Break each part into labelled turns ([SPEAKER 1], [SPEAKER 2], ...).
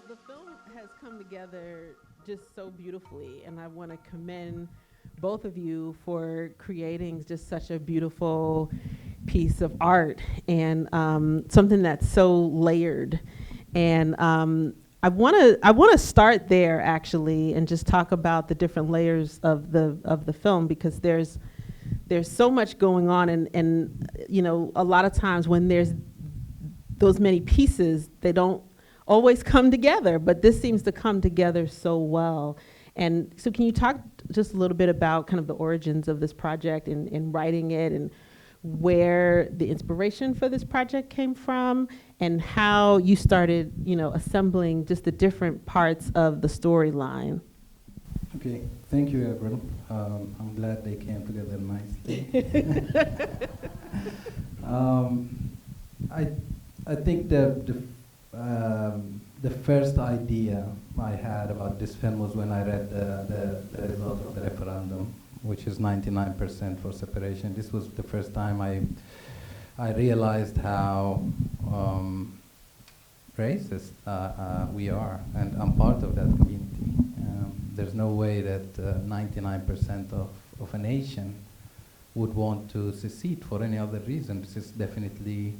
[SPEAKER 1] Well, the film has come together just so beautifully, and I want to commend both of you for creating just such a beautiful piece of art and something that's so layered. And I want to start there actually, and just talk about the different layers of the film, because there's so much going on, and you know, a lot of times when there's those many pieces, they don't always come together, but this seems to come together so well. And so can you talk just a little bit about kind of the origins of this project and writing it, and where the inspiration for this project came from, and how you started, you know, assembling just the different parts of the storyline?
[SPEAKER 2] Okay, thank you, Avril. I'm glad they came together nicely. I think the first idea I had about this film was when I read the result of the referendum, which is 99% for separation. This was the first time I realized how racist we are, and I'm part of that community. There's no way that 99% of a nation would want to secede for any other reason. This is definitely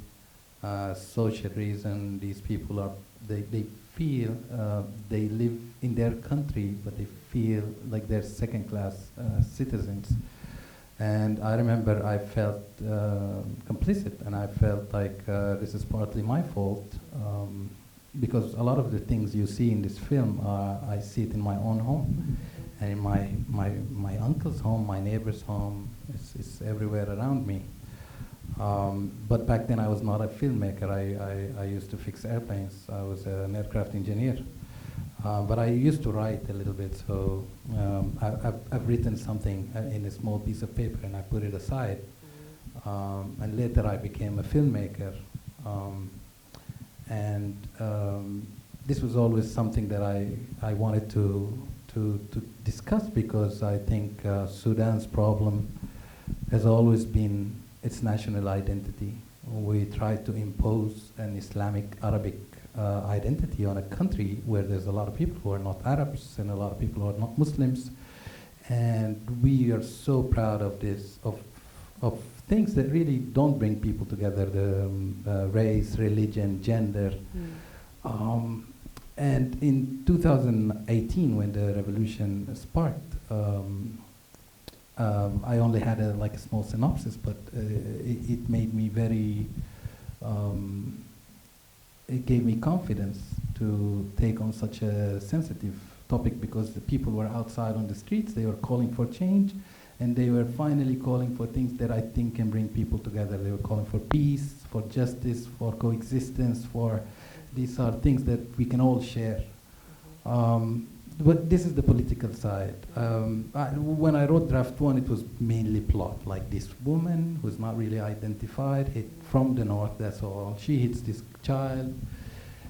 [SPEAKER 2] social reason. These people are, they feel they live in their country, but they feel like they're second-class citizens. And I remember I felt complicit, and I felt like this is partly my fault, because a lot of the things you see in this film, I see it in my own home, and in my uncle's home, my neighbor's home. It's everywhere around me. But back then I was not a filmmaker. I used to fix airplanes. I was an aircraft engineer. But I used to write a little bit, so I've written something in a small piece of paper, and I put it aside. And later I became a filmmaker. And this was always something that I wanted to discuss, because I think Sudan's problem has always been its national identity. We try to impose an Islamic Arabic identity on a country where there's a lot of people who are not Arabs and a lot of people who are not Muslims. And we are so proud of this, of things that really don't bring people together, the race, religion, gender. And in 2018, when the revolution sparked, I only had a small synopsis, but it made me very, it gave me confidence to take on such a sensitive topic, because the people were outside on the streets, they were calling for change, and they were finally calling for things that I think can bring people together. They were calling for peace, for justice, for coexistence, for these are things that we can all share. But this is the political side. When I wrote draft one, it was mainly plot, like this woman who's not really identified, hit from the north, that's all. She hits this child,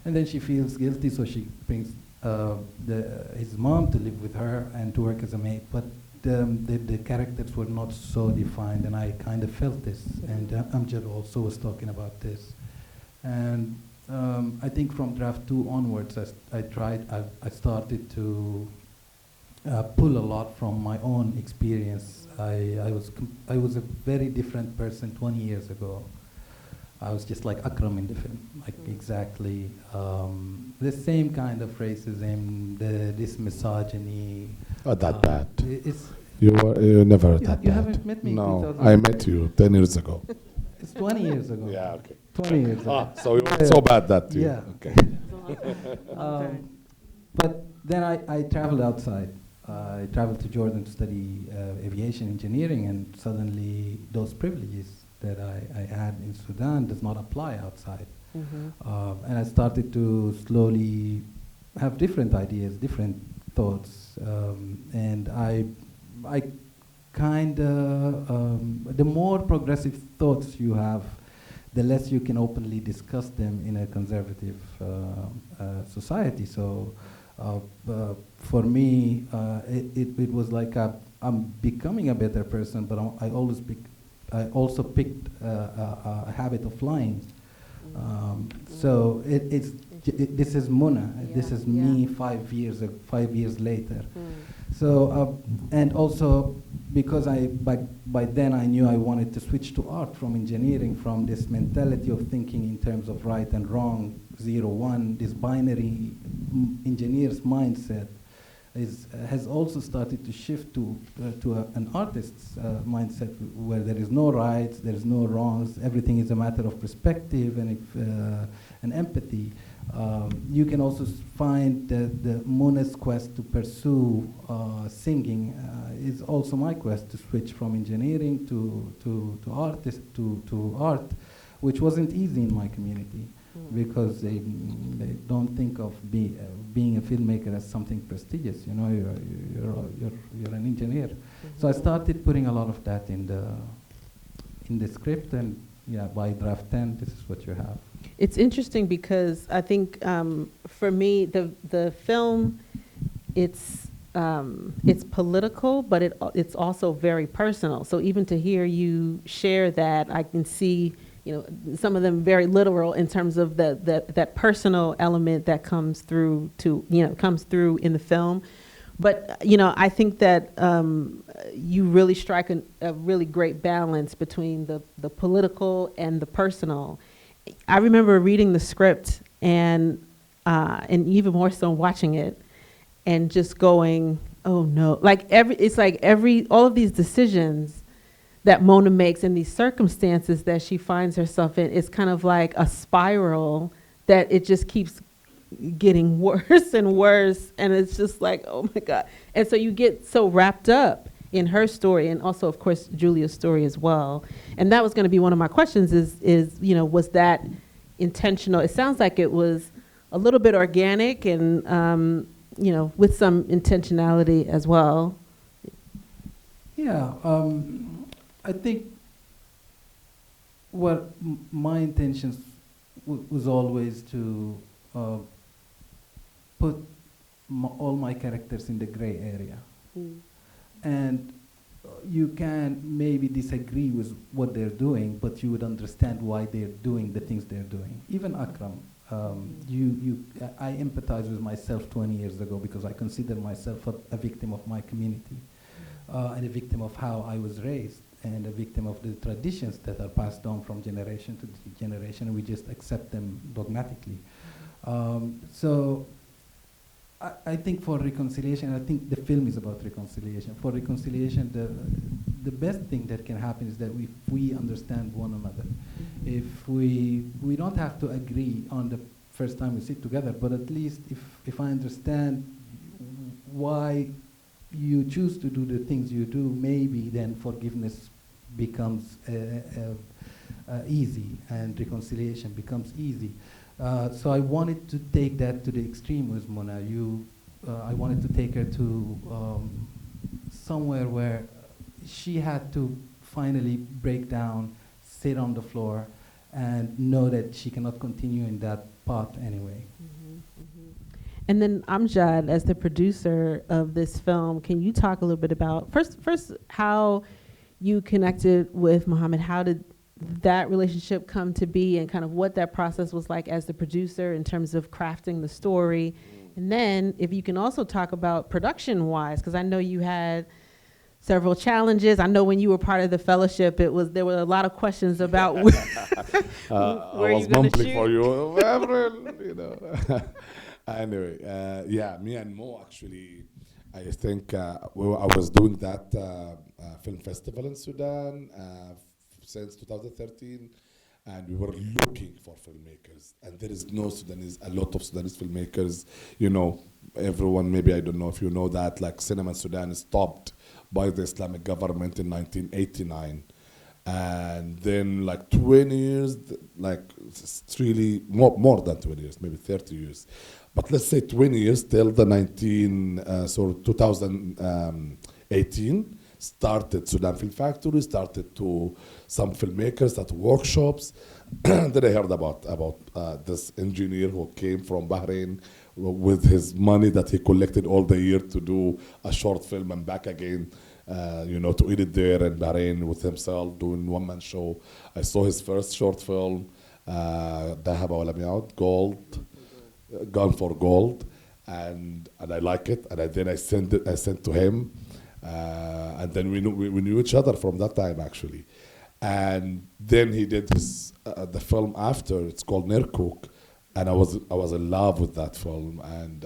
[SPEAKER 2] and then she feels guilty, so she brings his mom to live with her and to work as a maid. But the characters were not so defined, and I kind of felt this. And Amjad also was talking about this. And I think from draft two onwards, I started to pull a lot from my own experience. I was a very different person 20 years ago. I was just like Akram in the film, like exactly the same kind of racism, this misogyny.
[SPEAKER 3] Not that bad.
[SPEAKER 2] It's
[SPEAKER 3] You never that bad.
[SPEAKER 2] You haven't met me.
[SPEAKER 3] No, I met you 10 years ago.
[SPEAKER 2] It's 20 years ago.
[SPEAKER 3] Yeah, okay.
[SPEAKER 2] 20 years ago.
[SPEAKER 3] So it was so bad that you.
[SPEAKER 2] Yeah.
[SPEAKER 3] Okay.
[SPEAKER 2] But then I traveled outside. I traveled to Jordan to study aviation engineering, and suddenly those privileges that I had in Sudan does not apply outside. And I started to slowly have different ideas, different thoughts, and I kind of, the more progressive thoughts you have, the less you can openly discuss them in a conservative society. So for me, it was like I'm becoming a better person, but I also picked a habit of lying. So it's this is Mona. This is me
[SPEAKER 1] Yeah.
[SPEAKER 2] 5 years later.
[SPEAKER 1] Mm.
[SPEAKER 2] So, and also because by then I knew I wanted to switch to art from engineering, from this mentality of thinking in terms of right and wrong, 0, 1, this binary engineer's mindset has also started to shift to an artist's mindset where there is no rights, there is no wrongs, everything is a matter of perspective and empathy. You can also find that the Mona's quest to pursue singing is also my quest to switch from engineering to art, which wasn't easy in my community because they don't think of being a filmmaker as something prestigious. You know, you're an engineer. So I started putting a lot of that in the script, and yeah, by draft 10, this is what you have.
[SPEAKER 1] It's interesting because I think for me, the film, it's political, but it's also very personal. So even to hear you share that, I can see, you know, some of them very literal in terms of that personal element that comes through in the film. But, you know, I think that you really strike a really great balance between the political and the personal. I remember reading the script and even more so watching it and just going, oh no, all of these decisions that Mona makes in these circumstances that she finds herself in, it's kind of like a spiral that it just keeps getting worse and worse. And it's just like, oh my God. And so you get so wrapped up in her story and also, of course, Julia's story as well. And that was going to be one of my questions is, you know, was that intentional? It sounds like it was a little bit organic and, you know, with some intentionality as well.
[SPEAKER 2] Yeah. I think what my intentions was always to put all my characters in the gray area. And you can maybe disagree with what they're doing, but you would understand why they're doing the things they're doing. Even Akram, I empathize with myself 20 years ago because I consider myself a victim of my community and a victim of how I was raised, and a victim of the traditions that are passed on from generation to generation, and we just accept them dogmatically. So I think for reconciliation, I think the film is about reconciliation. For reconciliation, the best thing that can happen is that we understand one another. If we don't have to agree on the first time we sit together, but at least if I understand why you choose to do the things you do, maybe then forgiveness becomes easy and reconciliation becomes easy. So I wanted to take that to the extreme with Mona. I wanted to take her to somewhere where she had to finally break down, sit on the floor, and know that she cannot continue in that path anyway.
[SPEAKER 1] And then Amjad, as the producer of this film, can you talk a little bit about first how you connected with Mohamed? How did that relationship come to be, and kind of what that process was like as the producer in terms of crafting the story? And then if you can also talk about production-wise, because I know you had several challenges. I know when you were part of the fellowship, there were a lot of questions about where
[SPEAKER 3] I was mumbling for you, Avril, you know. Anyway, yeah, me and Mo actually, I think I was doing that film festival in Sudan since 2013, and we were looking for filmmakers, and there is a lot of Sudanese filmmakers. You know, everyone, maybe, I don't know if you know that, like cinema in Sudan is stopped by the Islamic government in 1989. And then like 20 years, like it's really more than 20 years, maybe 30 years. But let's say 20 years till the 2018, started Sudan Film Factory, started to some filmmakers at workshops. Then I heard about this engineer who came from Bahrain with his money that he collected all the year to do a short film and back again, to edit there in Bahrain with himself, doing one-man show. I saw his first short film, Dhahaba Walam Yaud, Gold. Gone for Gold, and I like it, and then I sent to him, and then we knew each other from that time actually, and then he did the film after. It's called Nirkuk, and I was in love with that film, and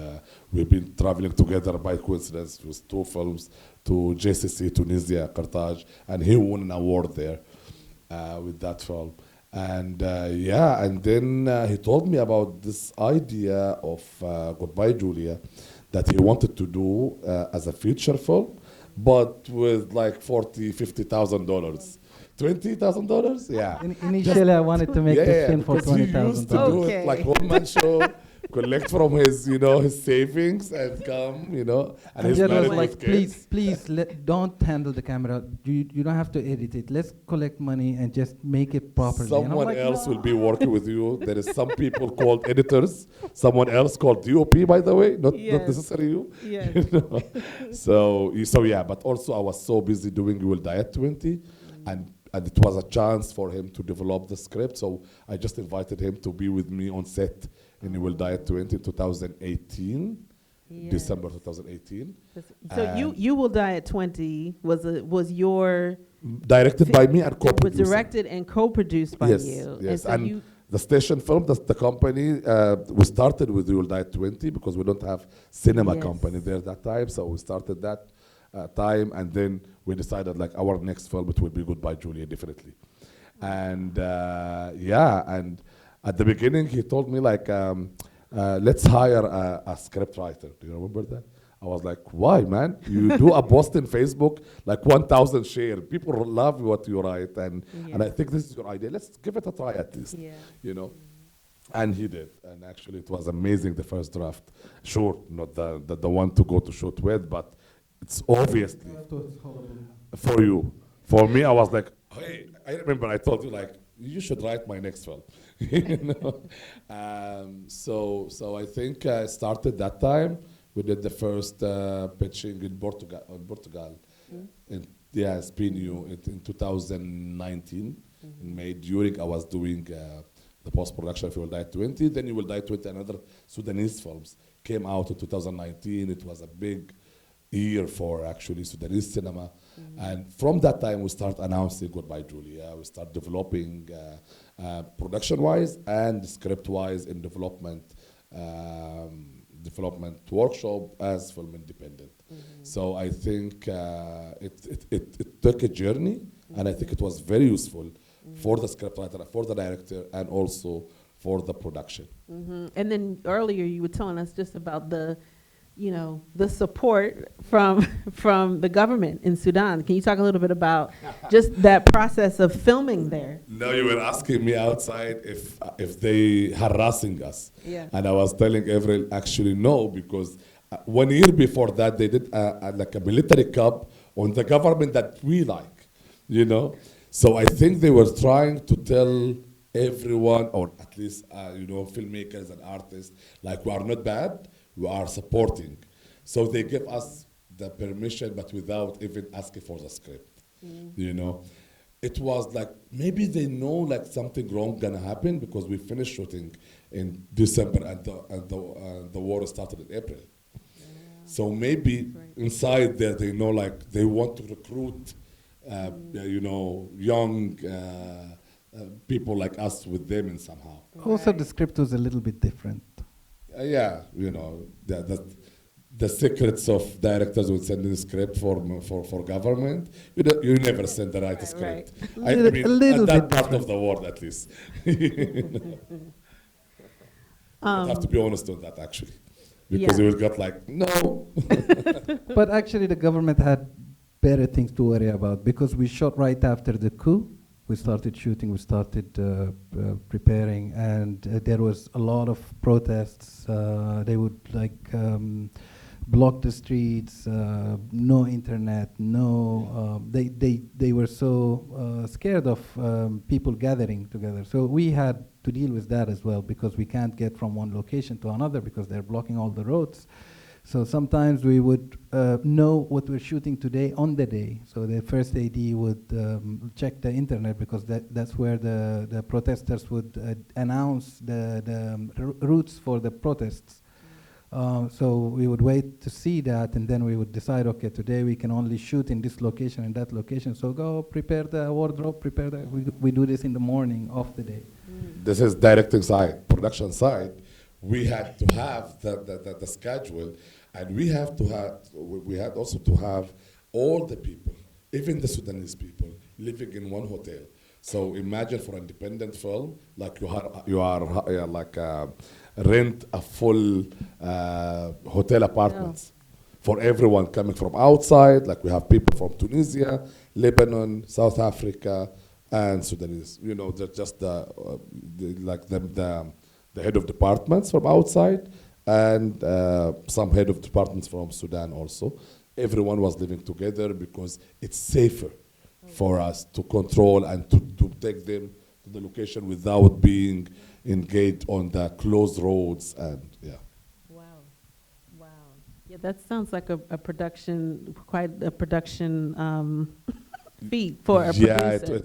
[SPEAKER 3] we've been traveling together by coincidence with two films to JCC, Tunisia, Carthage, and he won an award there with that film. And and then he told me about this idea of Goodbye Julia that he wanted to do as a feature film, but with like $50,000. $20,000? Yeah.
[SPEAKER 2] Initially, I wanted to make this film for
[SPEAKER 3] because he used to
[SPEAKER 2] $20,000.
[SPEAKER 3] do it like one-man show, collect from his, his savings and come, and he's
[SPEAKER 2] Amjad was
[SPEAKER 3] married
[SPEAKER 2] like,
[SPEAKER 3] with kids.
[SPEAKER 2] please, don't handle the camera. You don't have to edit it. Let's collect money and just make it properly.
[SPEAKER 3] Someone else will be working with you. There is some people called editors, someone else called DOP, by the way, not necessarily you.
[SPEAKER 1] Yes.
[SPEAKER 3] So yeah, but also I was so busy doing You Will Die at 20, and it was a chance for him to develop the script. So I just invited him to be with me on set in You Will Die at 20 in 2018, December 2018.
[SPEAKER 1] So you Will Die at 20 was your
[SPEAKER 3] directed by me and
[SPEAKER 1] was
[SPEAKER 3] co-produced.
[SPEAKER 1] directed and co-produced by you.
[SPEAKER 3] Yes,
[SPEAKER 1] And so
[SPEAKER 3] and the station film, the company, we started with You Will Die at 20 because we don't have cinema company there that time. So we started that time, and then we decided like our next film, it will be Goodbye Julia, definitely. And and at the beginning he told me like, let's hire a script writer. Do you remember that? I was like, why, man? You do a post in Facebook, like 1,000 share. People love what you write, and I think this is your idea. Let's give it a try at least, And he did, and actually it was amazing, the first draft. Sure, not the one to go to shoot with, but it's obviously for you. For me, I was like, hey, I remember I told you like, you should write my next film. So I think I started that time. We did the first pitching in Portugal. In Spain, in 2019, in May. During I was doing the post-production of You Will Die at 20. Then You Will Die at 20, another Sudanese films came out in 2019. It was a big year for actually Sudanese cinema. And from that time, we start announcing Goodbye Julia. We start developing production-wise and script-wise in development workshop as film independent. So I think it took a journey, and I think it was very useful for the scriptwriter, for the director, and also for the production.
[SPEAKER 1] And then earlier you were telling us just about the support from the government in Sudan. Can you talk a little bit about just that process of filming there?
[SPEAKER 3] No, you were asking me outside if they harassing us.
[SPEAKER 1] Yeah.
[SPEAKER 3] And I was telling Avril, actually no, because 1 year before that they did like a military coup on the government that we like, So I think they were trying to tell everyone, or at least filmmakers and artists, like we are not bad, we are supporting. So they give us the permission, but without even asking for the script. It was like maybe they know like something wrong gonna happen because we finished shooting in December and the war started in April. So maybe inside there they know like they want to recruit young people like us with them in somehow.
[SPEAKER 2] Also, the script was a little bit different.
[SPEAKER 3] The secrets of directors would send in a script for government. You never send the right script. I mean,
[SPEAKER 2] a little
[SPEAKER 3] at that
[SPEAKER 2] bit
[SPEAKER 3] part of the world, at least. I have to be honest on that, actually, because you will get like no.
[SPEAKER 2] But actually, the government had better things to worry about because we shot right after the coup. We started shooting, we started preparing, and there was a lot of protests. They would block the streets, no internet, they were so scared of people gathering together. So we had to deal with that as well because we can't get from one location to another because they're blocking all the roads. So sometimes we would know what we're shooting today on the day. So the first AD would check the internet because that's where the protesters would announce the routes for the protests. So we would wait to see that, and then we would decide, okay, today we can only shoot in this location and that location. So go prepare the wardrobe, prepare the. We do this in the morning of the day.
[SPEAKER 3] This is directing side, production side. We had to have the schedule, and we had also to have all the people, even the Sudanese people, living in one hotel. So imagine for independent film, like you are like rent a full hotel apartments for everyone coming from outside. Like we have people from Tunisia, Lebanon, South Africa, and Sudanese. You know, they're just the head of departments from outside, and some head of departments from Sudan also. Everyone was living together because it's safer for us to control and to take them to the location without being engaged on the closed roads. And
[SPEAKER 1] Wow. Yeah, that sounds like a production, quite a production feat for a producer.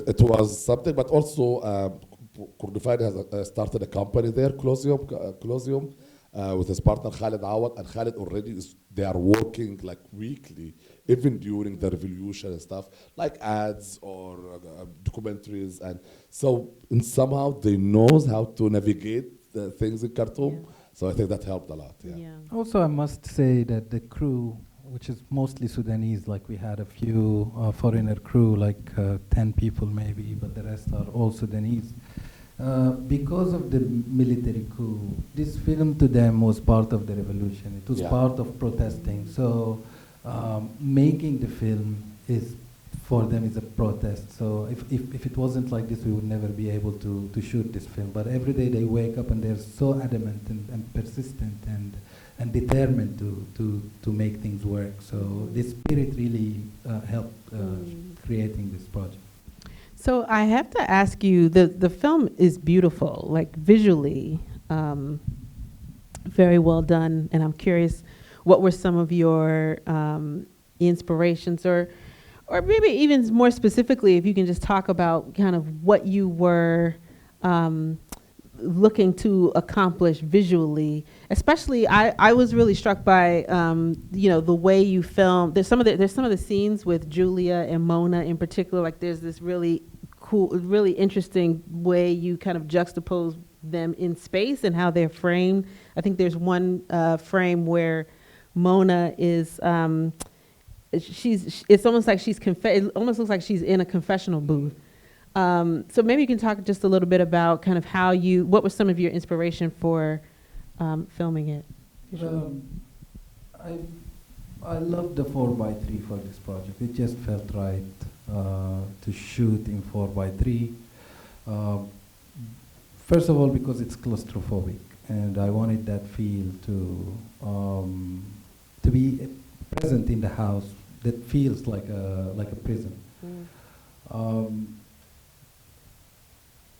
[SPEAKER 3] It was something, but also Kordofani has started a company there, Closium, with his partner Khalid Awad, and Khalid already they are working like weekly, even during the revolution and stuff, like ads or documentaries, and so and somehow they knows how to navigate the things in Khartoum.
[SPEAKER 1] Yeah.
[SPEAKER 3] So I think that helped a lot. Yeah.
[SPEAKER 2] Also, I must say that the crew, which is mostly Sudanese, like we had a few foreigner crew, like 10 people maybe, but the rest are all Sudanese. Because of the military coup, this film to them was part of the revolution. It was part of protesting. So making the film is, for them, is a protest. So if it wasn't like this, we would never be able to shoot this film. But every day they wake up and they're so adamant and persistent and determined to make things work. So this spirit really helped creating this project.
[SPEAKER 1] So I have to ask you, the film is beautiful, like visually, very well done. And I'm curious, what were some of your inspirations, or maybe even more specifically, if you can just talk about kind of what you were looking to accomplish visually. Especially, I was really struck by the way you film. There's some of the scenes with Julia and Mona in particular. Like there's this really cool, really interesting way you kind of juxtapose them in space and how they're framed. I think there's one frame where Mona is it's almost like it almost looks like she's in a confessional booth. So maybe you can talk just a little bit about kind of what was some of your inspiration for filming it?
[SPEAKER 2] I love the 4x3 for this project. It just felt right to shoot in 4x3. First of all, because it's claustrophobic, and I wanted that feel to be present in the house that feels like a prison.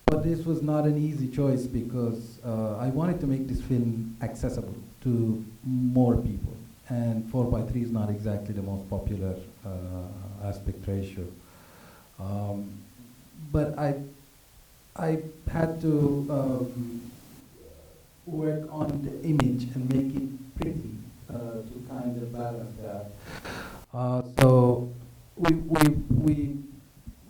[SPEAKER 2] But this was not an easy choice because I wanted to make this film accessible to more people, and 4x3 is not exactly the most popular aspect ratio. But I had to work on the image and make it pretty to kind of balance that. So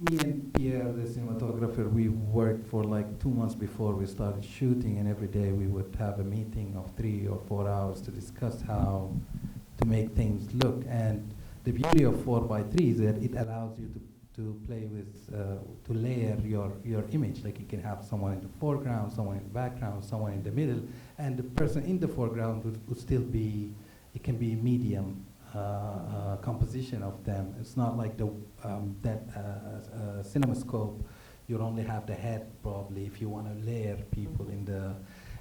[SPEAKER 2] me and Pierre, the cinematographer, we worked for like 2 months before we started shooting, and every day we would have a meeting of 3 or 4 hours to discuss how to make things look. And the beauty of 4x3 is that it allows you to play with, to layer your image. Like you can have someone in the foreground, someone in the background, someone in the middle, and the person in the foreground would still be, it can be medium composition of them. It's not like that CinemaScope, you only have the head probably if you want to layer people in the,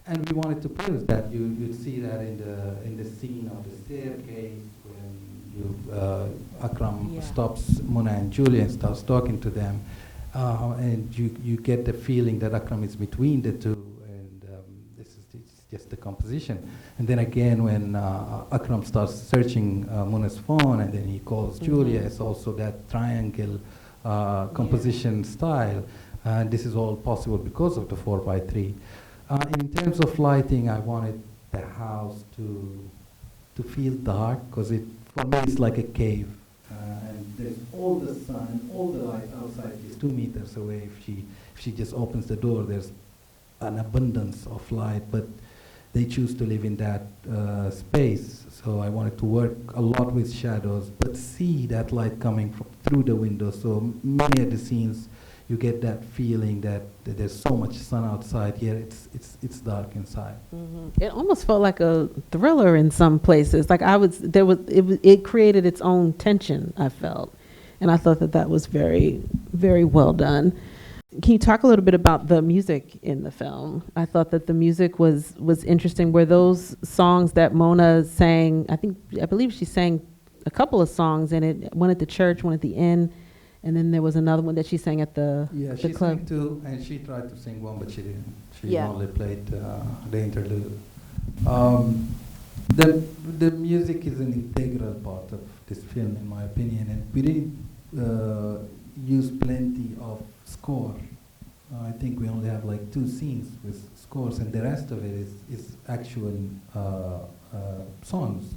[SPEAKER 2] and we wanted to play with that. You'd see that in the scene of the staircase when Akram stops Mona and Julia and starts talking to them, and you get the feeling that Akram is between the two, and just the composition. And then again, when Akram starts searching Muna's phone, and then he calls Julia, it's also that triangle composition style. This is all possible because of the 4x3. In terms of lighting, I wanted the house to feel dark, because for me it's like a cave. And there's all the sun, all the light outside is 2 meters away. If she just opens the door, there's an abundance of light, but they choose to live in that space. So I wanted to work a lot with shadows, but see that light coming through the window. So many of the scenes, you get that feeling that there's so much sun outside. Here it's dark inside.
[SPEAKER 1] It almost felt like a thriller in some places. Like it created its own tension, I felt. And I thought that was very, very well done. Can you talk a little bit about the music in the film? I thought that the music was interesting. Were those songs that Mona sang, I believe she sang a couple of songs in it, one at the church, one at the inn, and then there was another one that she sang at the
[SPEAKER 2] she
[SPEAKER 1] club.
[SPEAKER 2] sang two, and she tried to sing one, but she didn't. She
[SPEAKER 1] Yeah.
[SPEAKER 2] only played the interlude. The music is an integral part of this film, in my opinion, and we didn't use plenty of score. I think we only have like 2 scenes with scores, and the rest of it is actual songs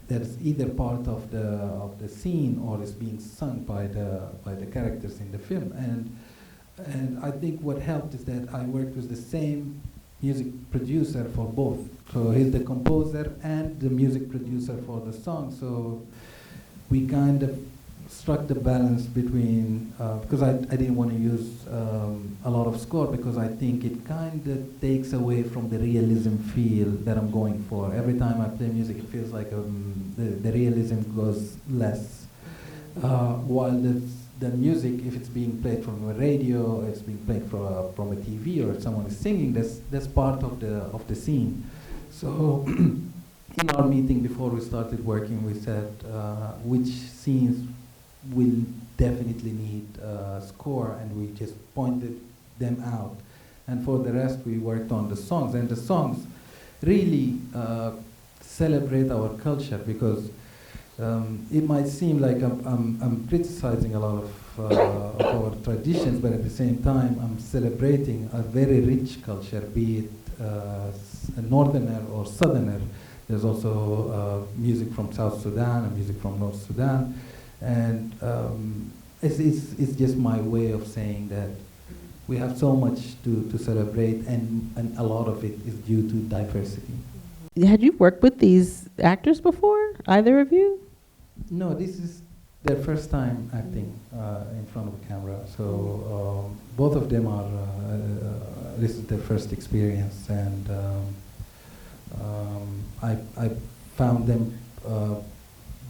[SPEAKER 2] that's either part of the scene or is being sung by the characters in the film. And I think what helped is that I worked with the same music producer for both. So he's the composer and the music producer for the song. So we kind of struck the balance between, because I didn't want to use a lot of score, because I think it kind of takes away from the realism feel that I'm going for. Every time I play music, it feels like the realism goes less. While the music, if it's being played from a radio, it's being played from a TV, or if someone is singing, that's part of the scene. So in our meeting before we started working, we said which scenes will definitely need score, and we just pointed them out. And for the rest, we worked on the songs, and the songs really celebrate our culture, because it might seem like I'm criticizing a lot of our traditions, but at the same time, I'm celebrating a very rich culture, be it a northerner or southerner. There's also music from South Sudan and music from North Sudan. And it's just my way of saying that we have so much to celebrate, and a lot of it is due to diversity.
[SPEAKER 1] Had you worked with these actors before, either of you?
[SPEAKER 2] No, this is their first time acting in front of a camera. So both of them are, this is their first experience, and I found them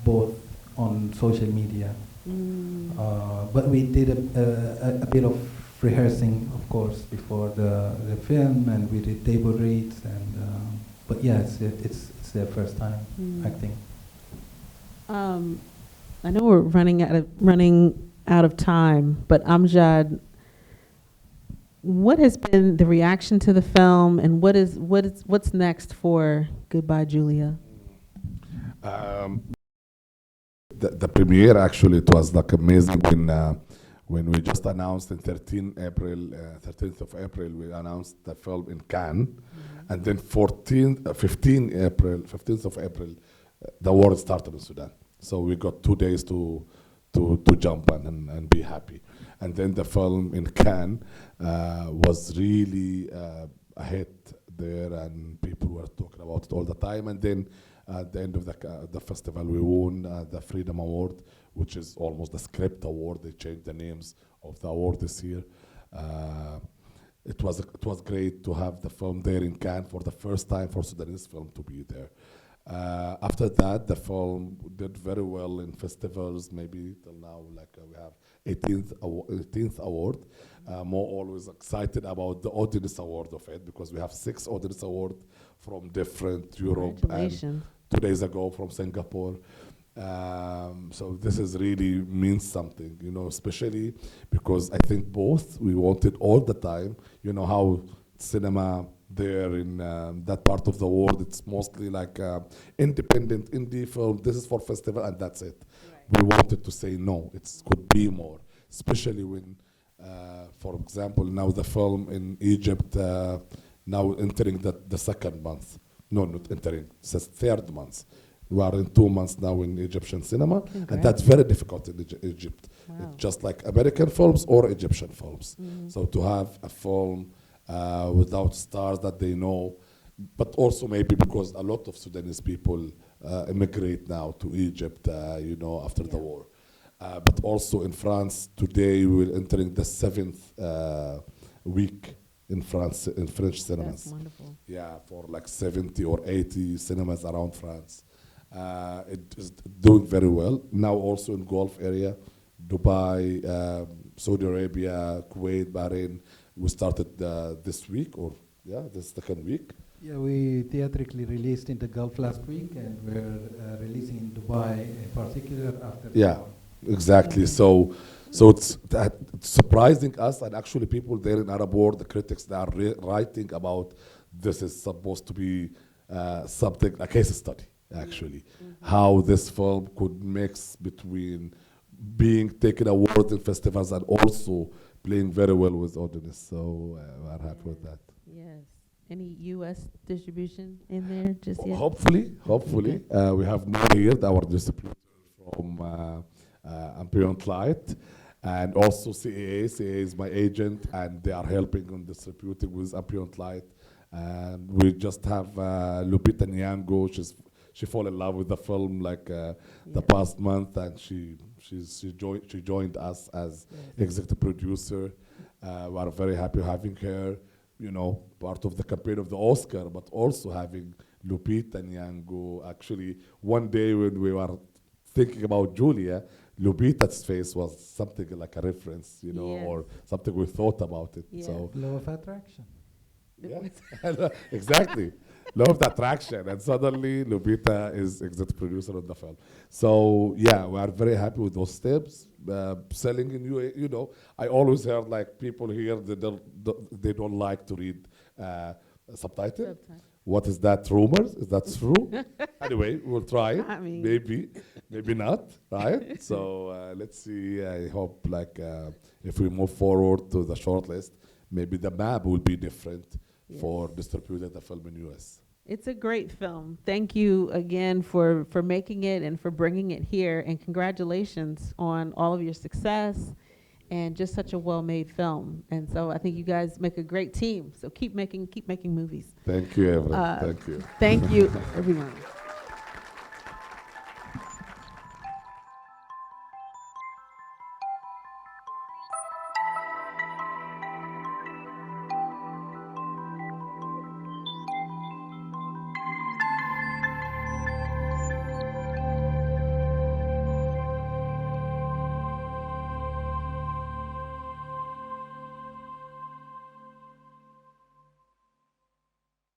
[SPEAKER 2] both on social media. But we did a bit of rehearsing, of course, before the film, and we did table reads, and but yeah, it's their first time acting.
[SPEAKER 1] I know we're running out of time, but Amjad, what has been the reaction to the film, and what's next for Goodbye Julia?
[SPEAKER 3] The premiere, actually, it was like amazing when we just announced in 13th of April, we announced the film in Cannes, and then 15th of April, the war started in Sudan. So we got 2 days to jump and be happy. And then the film in Cannes was really a hit there, and people were talking about it all the time. And then at the end of the festival, we won the Freedom Award, which is almost the script award. They changed the names of the award this year. It was great to have the film there in Cannes for the first time for Sudanese film to be there. After that, the film did very well in festivals, maybe till now, like we have 18th award. More always excited about the audience award of it, because we have 6 audience awards from different Europe, and 2 days ago from Singapore. So this is really means something, especially because I think both we wanted all the time, how cinema there in that part of the world. It's mostly like independent indie film. This is for festival and that's it. We wanted to say no, it could be more, especially when, for example, now the film in Egypt now entering the second month. No, not entering, it's the third month. We are in 2 months now in Egyptian cinema, and that's very difficult in Egypt.
[SPEAKER 1] Wow.
[SPEAKER 3] It's just like American films or Egyptian films. So to have a film without stars that they know, but also maybe because a lot of Sudanese people immigrate now to Egypt, after the war. But also in France, today we're entering the 7th week in France, in French cinemas.
[SPEAKER 1] That's wonderful.
[SPEAKER 3] Yeah, for like 70 or 80 cinemas around France. It is doing very well. Now also in Gulf area, Dubai, Saudi Arabia, Kuwait, Bahrain. We started this week, this second week.
[SPEAKER 2] Yeah, we theatrically released in the Gulf last week, and we're releasing in Dubai in particular after.
[SPEAKER 3] Yeah, exactly. So it's surprising us, and actually people there in Arab world, the critics, they are writing about this is supposed to be something, a case study, actually. How this film could mix between being taken award in festivals and also playing very well with audience. So we're happy with that.
[SPEAKER 1] Yes. Any U.S. distribution in there just yet?
[SPEAKER 3] Hopefully. We have now here our distributor from Ambient Light, and also CAA. CAA is my agent, and they are helping on distributing with Ambient Light. And we just have Lupita Nyong'o. She fell in love with the film the past month, and she joined us as executive producer. We are very happy having her, part of the campaign of the Oscar, but also having Lupita Nyong'o. Actually, one day when we were thinking about Julia, Lupita's face was something like a reference, or something we thought about it.
[SPEAKER 1] Yeah.
[SPEAKER 3] So
[SPEAKER 2] Law of attraction.
[SPEAKER 3] yeah, exactly. Law of the attraction, and suddenly Lupita is executive producer of the film. So yeah, we are very happy with those steps. Selling in UAE, I always heard like people here they don't like to read subtitle. What is that? Rumors? Is that true? Anyway, we'll try it.
[SPEAKER 1] I mean.
[SPEAKER 3] Maybe not, right? So let's see. I hope if we move forward to the shortlist, maybe the map will be different for distributing the film in US.
[SPEAKER 1] It's a great film. Thank you again for making it and for bringing it here. And congratulations on all of your success and just such a well-made film. And so I think you guys make a great team. So keep making movies.
[SPEAKER 3] Thank you, Evelyn. Thank you.
[SPEAKER 1] Thank you, everyone.